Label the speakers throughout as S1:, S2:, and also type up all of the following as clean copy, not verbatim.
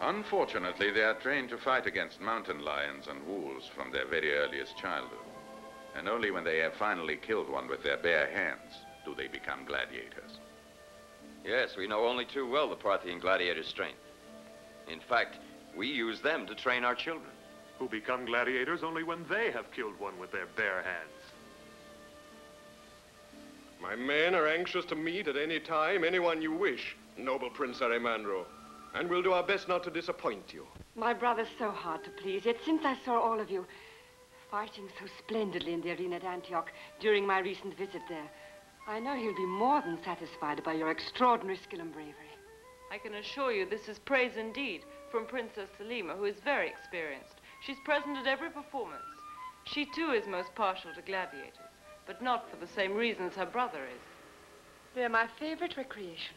S1: Unfortunately, they are trained to fight against mountain lions and wolves from their very earliest childhood. And only when they have finally killed one with their bare hands do they become gladiators.
S2: Yes, we know only too well the Parthian gladiators' strength. In fact, we use them to train our children.
S3: Who become gladiators only when they have killed one with their bare hands.
S4: My men are anxious to meet at any time anyone you wish, noble Prince Arimandro. And we'll do our best not to disappoint you.
S5: My brother's so hard to please, yet since I saw all of you fighting so splendidly in the arena at Antioch during my recent visit there, I know he'll be more than satisfied by your extraordinary skill and bravery.
S6: I can assure you this is praise indeed from Princess Selima, who is very experienced. She's present at every performance. She too is most partial to gladiators, but not for the same reasons her brother is.
S5: They're my favorite recreation.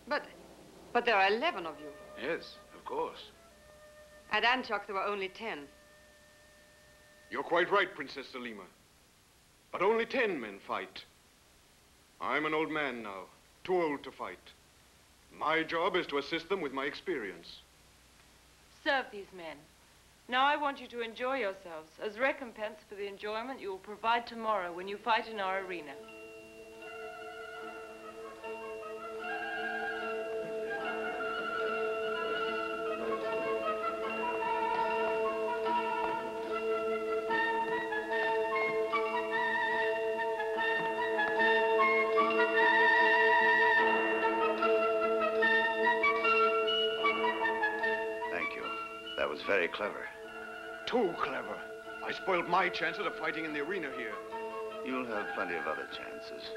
S5: But there are 11 of you.
S1: Yes, of course.
S5: At Antioch, there were only 10.
S4: You're quite right, Princess Selima. But only 10 men fight. I'm an old man now, too old to fight. My job is to assist them with my experience.
S6: Serve these men. Now I want you to enjoy yourselves as recompense for the enjoyment you will provide tomorrow when you fight in our arena.
S7: Very clever.
S4: Too clever. I spoiled my chances of fighting in the arena here.
S7: You'll have plenty of other chances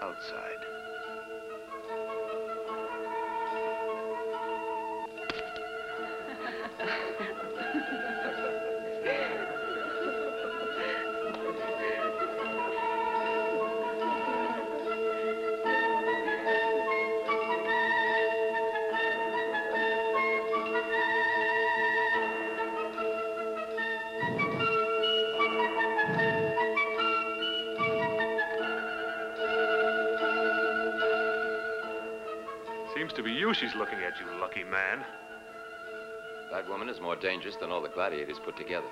S7: outside.
S3: Seems to be you she's looking at, you lucky man.
S2: That woman is more dangerous than all the gladiators put together.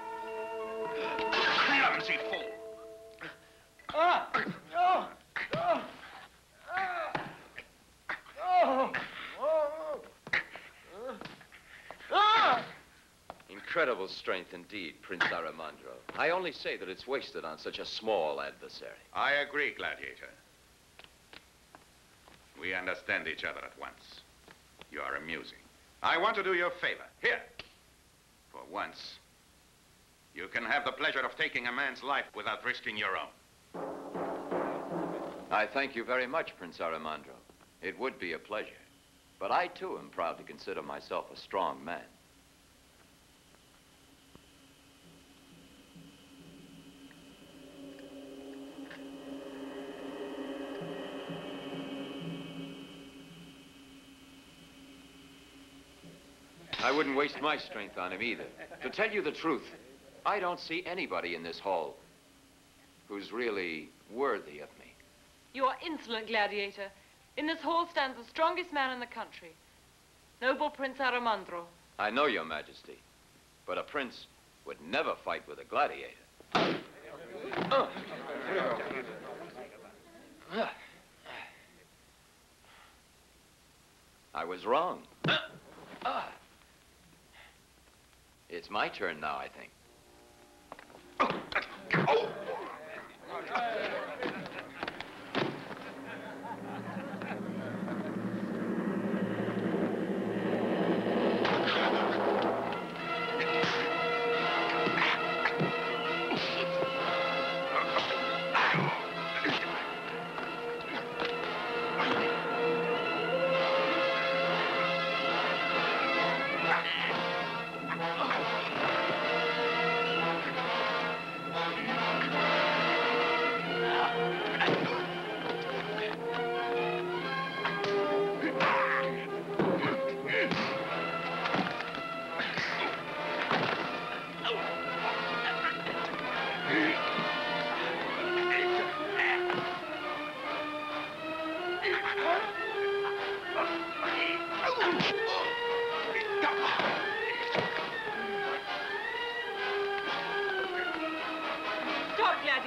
S7: Clumsy fool!
S2: Incredible strength indeed, Prince Arimandro. I only say that it's wasted on such a small adversary.
S1: I agree, Gladiator. We understand each other at once. You are amusing. I want to do you a favor. Here. For once, you can have the pleasure of taking a man's life without risking your own.
S2: I thank you very much, Prince Arimandro. It would be a pleasure. But I, too, am proud to consider myself a strong man. I wouldn't waste my strength on him either. To tell you the truth, I don't see anybody in this hall who's really worthy of me.
S6: You are insolent, Gladiator. In this hall stands the strongest man in the country, noble Prince Arimandro.
S2: I know, Your Majesty, but a prince would never fight with a gladiator. I was wrong. It's my turn now, I think.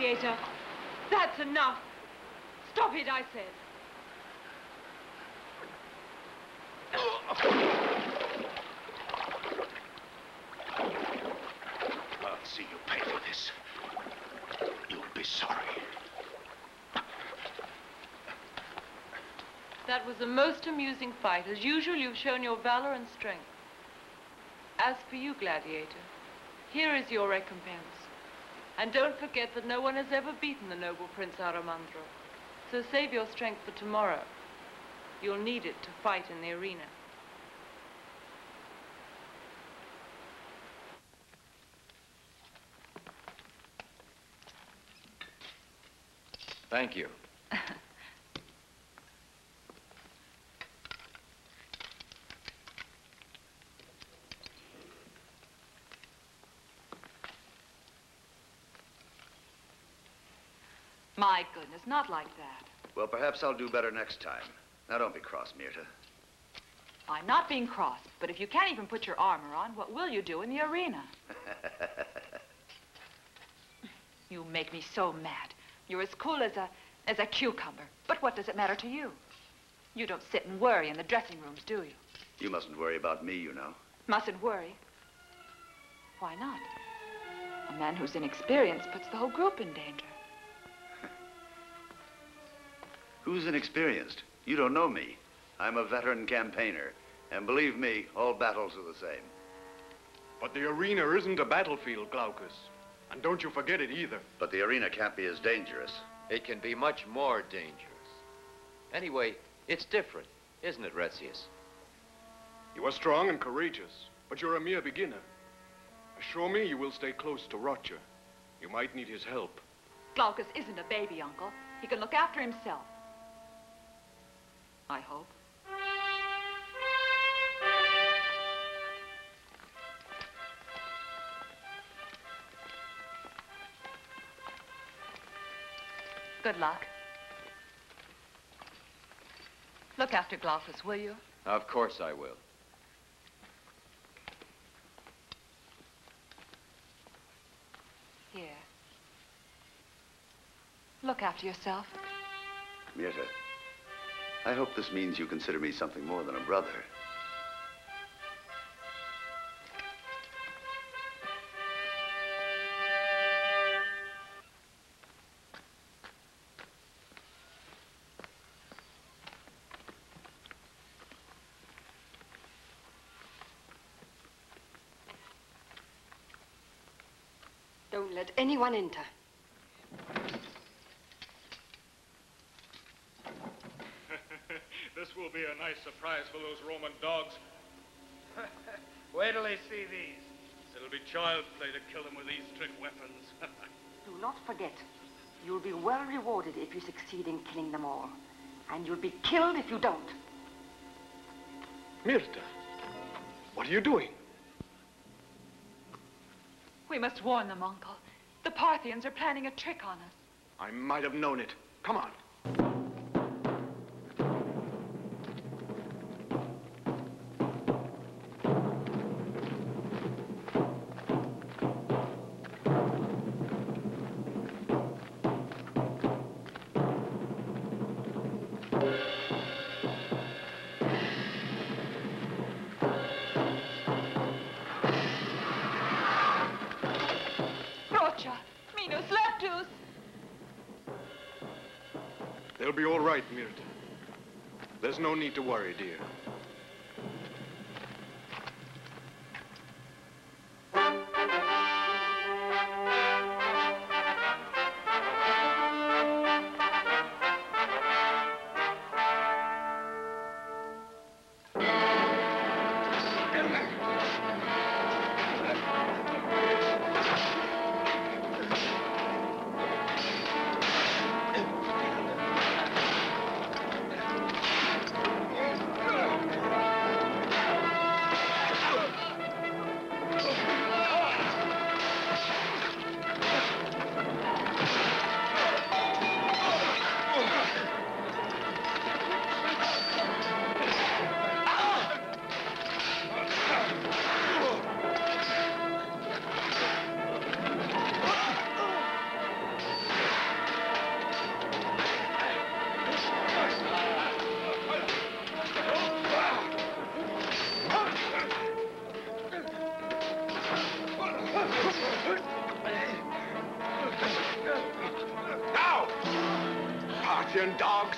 S5: Gladiator. That's enough. Stop it, I said.
S7: I'll see you pay for this. You'll be sorry.
S6: That was a most amusing fight. As usual, you've shown your valor and strength. As for you, Gladiator, here is your recompense. And don't forget that no one has ever beaten the noble Prince Aramandro. So save your strength for tomorrow. You'll need it to fight in the arena.
S2: Thank you.
S8: My goodness, not like that.
S7: Well, perhaps I'll do better next time. Now, don't be cross, Myrta.
S8: I'm not being cross, but if you can't even put your armor on, what will you do in the arena? You make me so mad. You're as cool as a cucumber. But what does it matter to you? You don't sit and worry in the dressing rooms, do you?
S7: You mustn't worry about me, you know.
S8: Mustn't worry. Why not? A man who's inexperienced puts the whole group in danger.
S7: Who's inexperienced? You don't know me. I'm a veteran campaigner. And believe me, all battles are the same.
S4: But the arena isn't a battlefield, Glaucus. And don't you forget it either.
S7: But the arena can't be as dangerous.
S2: It can be much more dangerous. Anyway, it's different, isn't it, Retzius?
S4: You are strong and courageous, but you're a mere beginner. Assure me you will stay close to Roger. You might need his help.
S8: Glaucus isn't a baby, Uncle. He can look after himself. I hope. Good luck. Look after Glaucus, will you?
S2: Of course I will.
S8: Here. Look after yourself.
S7: Myrta, I hope this means you consider me something more than a brother.
S5: Don't let anyone enter.
S9: This will be a nice surprise for those Roman dogs.
S10: Wait till they see these.
S9: It'll be child play to kill them with these trick weapons.
S5: Do not forget, you'll be well rewarded if you succeed in killing them all. And you'll be killed if you don't.
S4: Myrta, what are you doing?
S8: We must warn them, Uncle. The Parthians are planning a trick on us.
S4: I might have known it. Come on. They'll be all right, Myrta. There's no need to worry, dear. Parthian dogs!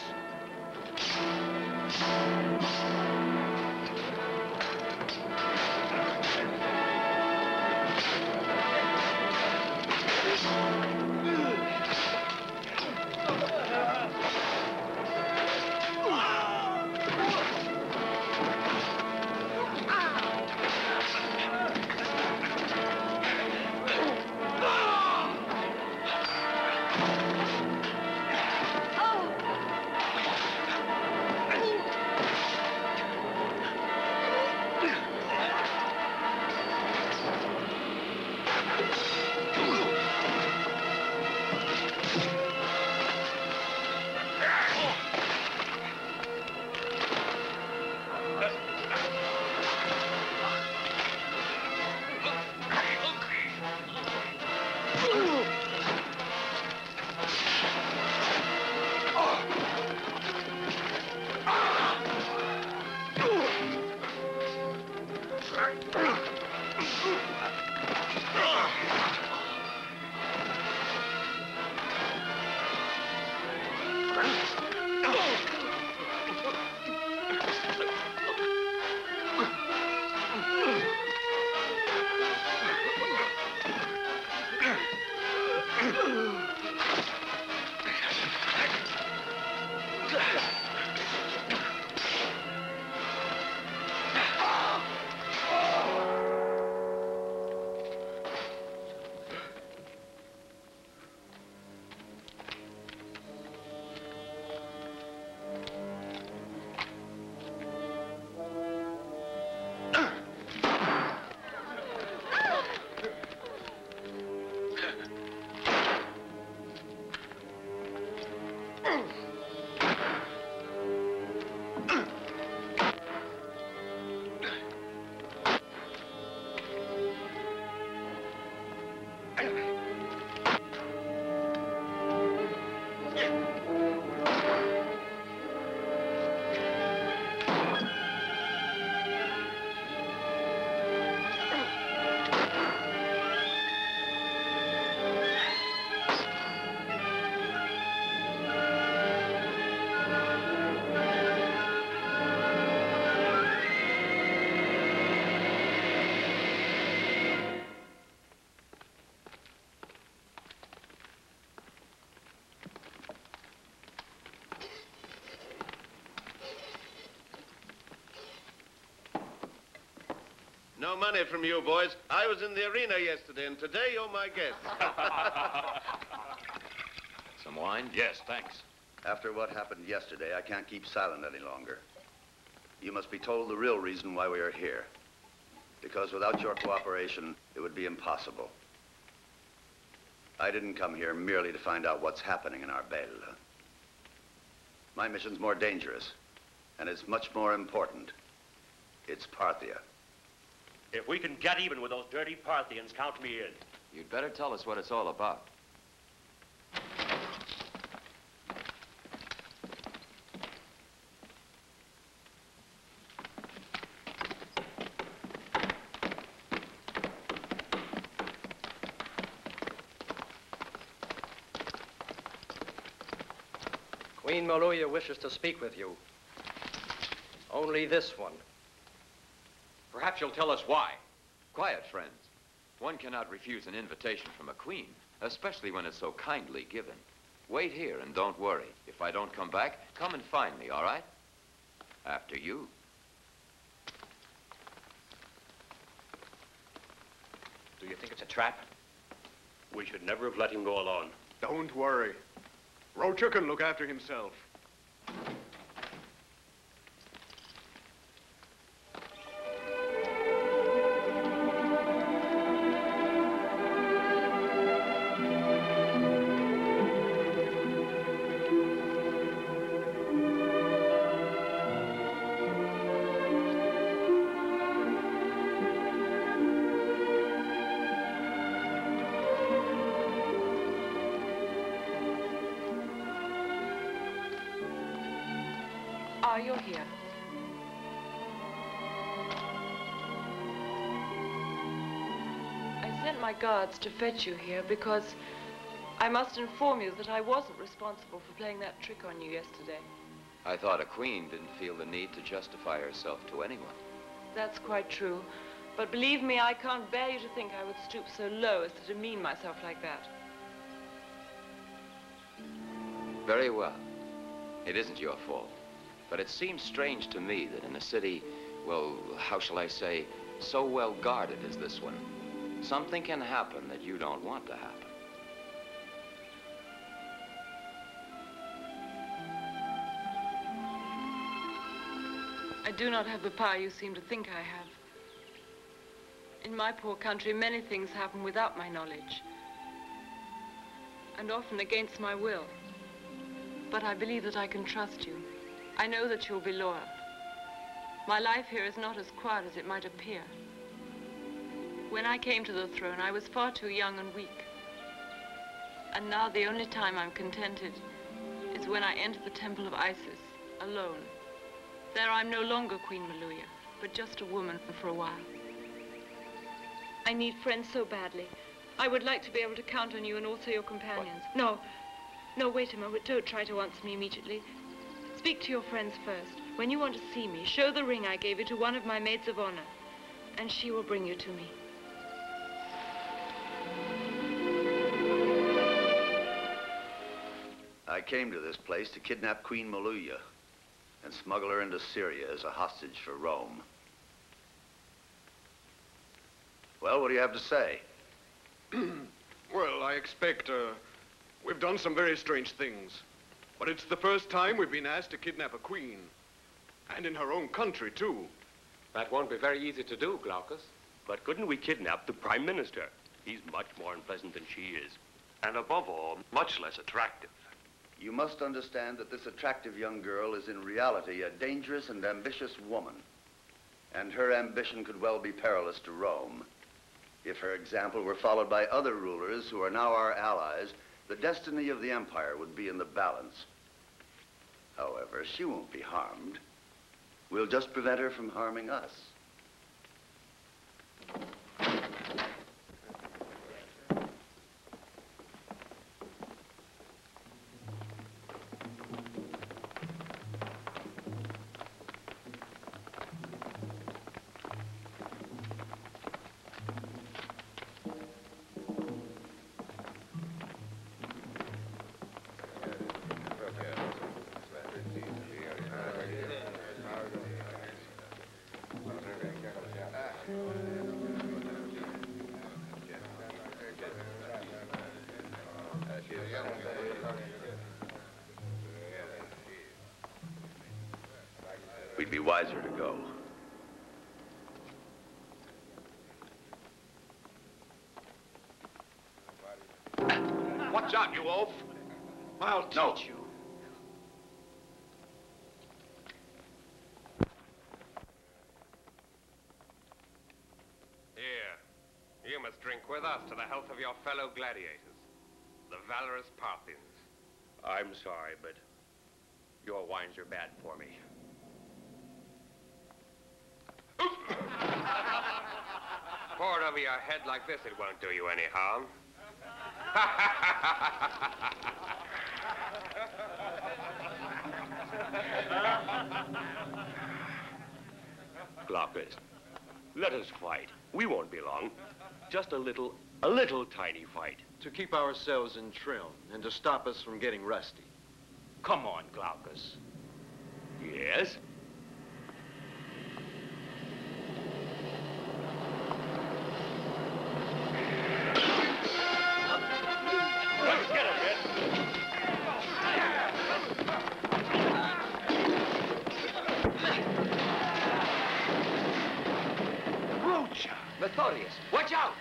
S11: No money from you, boys. I was in the arena yesterday, and today you're my guest.
S2: Some wine?
S1: Yes, thanks.
S7: After what happened yesterday, I can't keep silent any longer. You must be told the real reason why we are here. Because without your cooperation, it would be impossible. I didn't come here merely to find out what's happening in Arbela. My mission's more dangerous, and it's much more important. It's Parthia.
S12: If we can get even with those dirty Parthians, count me in.
S2: You'd better tell us what it's all about.
S10: Queen Maluya wishes to speak with you. Only this one.
S1: Perhaps you'll tell us why.
S2: Quiet, friends. One cannot refuse an invitation from a queen, especially when it's so kindly given. Wait here and don't worry. If I don't come back, come and find me, all right? After you.
S12: Do you think it's a trap? We should never have let him go alone.
S4: Don't worry. Rocha can look after himself.
S6: Ah, you're here. I sent my guards to fetch you here because I must inform you that I wasn't responsible for playing that trick on you yesterday.
S2: I thought a queen didn't feel the need to justify herself to anyone.
S6: That's quite true. But believe me, I can't bear you to think I would stoop so low as to demean myself like that.
S2: Very well. It isn't your fault. But it seems strange to me that in a city, well, how shall I say, so well guarded as this one, something can happen that you don't want to happen.
S6: I do not have the power you seem to think I have. In my poor country, many things happen without my knowledge, and often against my will. But I believe that I can trust you. I know that you'll be loyal. My life here is not as quiet as it might appear. When I came to the throne, I was far too young and weak. And now the only time I'm contented is when I enter the temple of Isis, alone. There I'm no longer Queen Maluya, but just a woman for a while. I need friends so badly. I would like to be able to count on you and also your companions. No, wait a moment. Don't try to answer me immediately. Speak to your friends first. When you want to see me, show the ring I gave you to one of my maids of honor, and she will bring you to me.
S7: I came to this place to kidnap Queen Maluya and smuggle her into Syria as a hostage for Rome. Well, what do you have to say?
S4: Well, I expect, we've done some very strange things. But it's the first time we've been asked to kidnap a queen. And in her own country, too.
S12: That won't be very easy to do, Glaucus. But couldn't we kidnap the Prime Minister? He's much more unpleasant than she is. And above all, much less attractive.
S7: You must understand that this attractive young girl is in reality a dangerous and ambitious woman. And her ambition could well be perilous to Rome. If her example were followed by other rulers who are now our allies, the destiny of the empire would be in the balance. However, she won't be harmed. We'll just prevent her from harming us. We'd be wiser to go.
S11: Watch out, you oaf. I'll teach you.
S13: Here, you must drink with us to the health of your fellow gladiators, the valorous Parthians.
S12: I'm sorry, but your wines are bad for me.
S13: Pour it over your head like this, it won't do you any harm.
S12: Glaucus, let us fight. We won't be long. Just a little tiny fight.
S14: To keep ourselves in trim and to stop us from getting rusty.
S12: Come on, Glaucus. Yes? Let's get him, Ed.
S2: Rocha! Methodius, watch out!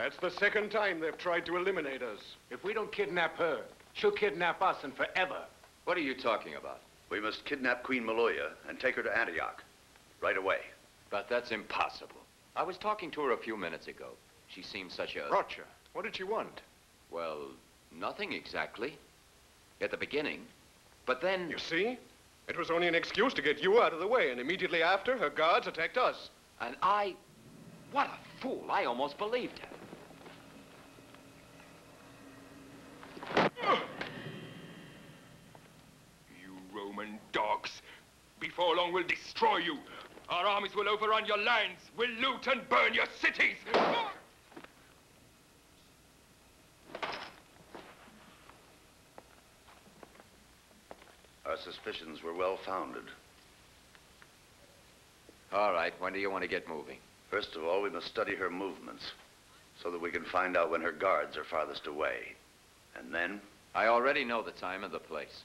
S4: That's the second time they've tried to eliminate us.
S15: If we don't kidnap her, she'll kidnap us and forever.
S2: What are you talking about?
S7: We must kidnap Queen Maloya and take her to Antioch. Right away.
S2: But that's impossible. I was talking to her a few minutes ago. She seemed such a...
S4: Roger, what did she want?
S2: Well, nothing exactly. At the beginning. But then...
S4: You see? It was only an excuse to get you out of the way, and immediately after, her guards attacked us.
S2: And I... What a fool. I almost believed her.
S16: You Roman dogs. Before long, we'll destroy you. Our armies will overrun your lands. We'll loot and burn your cities.
S7: Our suspicions were well founded.
S2: All right, when do you want to get moving?
S7: First of all, we must study her movements so that we can find out when her guards are farthest away. And then?
S2: I already know the time and the place.